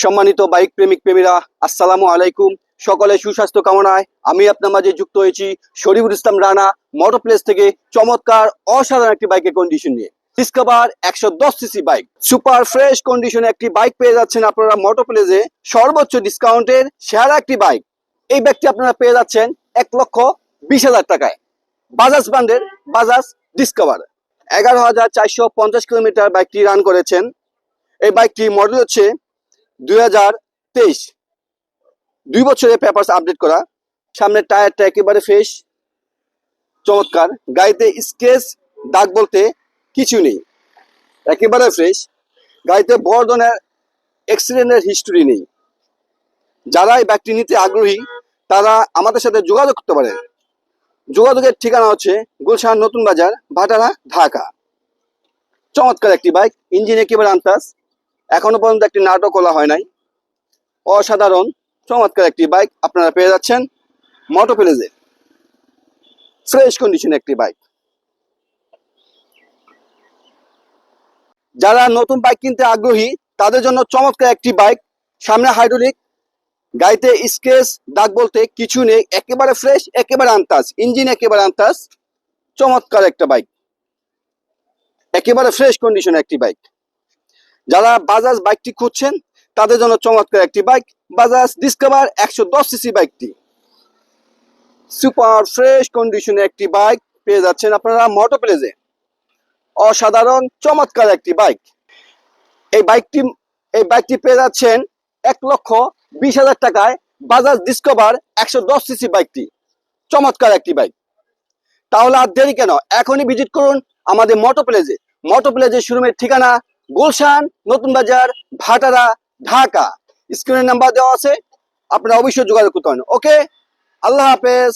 সম্মানিত বাইক প্রেমিক প্রেমীরা, আসসালামু আলাইকুম। সকলে সুস্বাস্থ্য কামনায় আমি আপনার মাঝে যুক্ত হয়েছি শরীফুল ইসলাম রানা মোটর প্লেস থেকে চমৎকার অসাধারণ একটি বাইকের কন্ডিশন নিয়ে। Discover 110 CC bike, super fresh কন্ডিশনে একটি বাইক পেয়ে যাচ্ছেন আপনারা মোটর প্লেসে সর্বোচ্চ ডিসকাউন্টের সেরা একটি বাইক। এই বাইকটি আপনারা পেয়ে যাচ্ছেন 1,20,000 টাকায়। বাজাজ ব্র্যান্ডের বাজাজ ডিসকভার 11,450 কিলোমিটার বাইকটি রান করেছেন। এই বাইকটি মডেল হচ্ছে 2023, 2 বছরের পেপারস আপডেট করা। সামনের টায়ারটা একেবারে ফ্রেশ, চমৎকার। গাড়িতে স্ক্র্যাচ দাগ বলতে কিছু নেই, একেবারে ফ্রেশ। গাড়িতে বড় ধরনের অ্যাক্সিডেন্টের হিস্টোরি নেই। যারা এই বাইকটি নিতে আগ্রহী তারা আমাদের সাথে যোগাযোগ করতে পারেন। যোগাযোগের ঠিকানা হচ্ছে গুলশান নতুন বাজার, ভাটারা, ঢাকা। চমৎকার একটি বাইক, ইঞ্জিন একেবারে আনতাস, এখনো পর্যন্ত একটি নাটক খোলা হয় নাই। অসাধারণ চমৎকার একটি বাইক আপনারা পেয়ে যাচ্ছেন মোটর প্লেসে। ফ্রেশ কন্ডিশন একটি বাইক। যারা নতুন বাইক কিনতে আগ্রহী তাদের জন্য চমৎকার একটি বাইক। সামনে হাইড্রোলিক, গাড়িতে স্ক্র্যাচ দাগ বলতে কিছু নেই, একেবারে ফ্রেশ, একেবারে আনতাস, ইঞ্জিন একেবারে আনতাস। চমৎকার একটা বাইক, একেবারে ফ্রেশ কন্ডিশন একটি বাইক। যারা বাজাজ বাইকটি খুঁজছেন তাদের জন্য চমৎকার একটি বাইক, বাজাজ ডিসকভার 110 সিসি বাইকটি। সুপার ফ্রেশ কন্ডিশনে একটি বাইক পেয়ে যাচ্ছেন আপনারা মোটর প্লেসে। অসাধারণ চমৎকার একটি বাইক। এই বাইকটি পেয়ে যাচ্ছেন 1,20,000 টাকায়। বাজাজ ডিসকভার 110 সিসি বাইকটি, চমৎকার একটি বাইক। তাহলে আর দেরি কেন, এখনই ভিজিট করুন আমাদের মোটর প্লেসে। মোটর প্লেসের শোরুমের ঠিকানা গুলশান নতুন বাজার, ভাটারা, ঢাকা। স্ক্রিনের নাম্বার দেওয়া আছে, আপনারা অবশ্যই যোগাযোগ করতে পারেন। ওকে, আল্লাহ হাফেজ।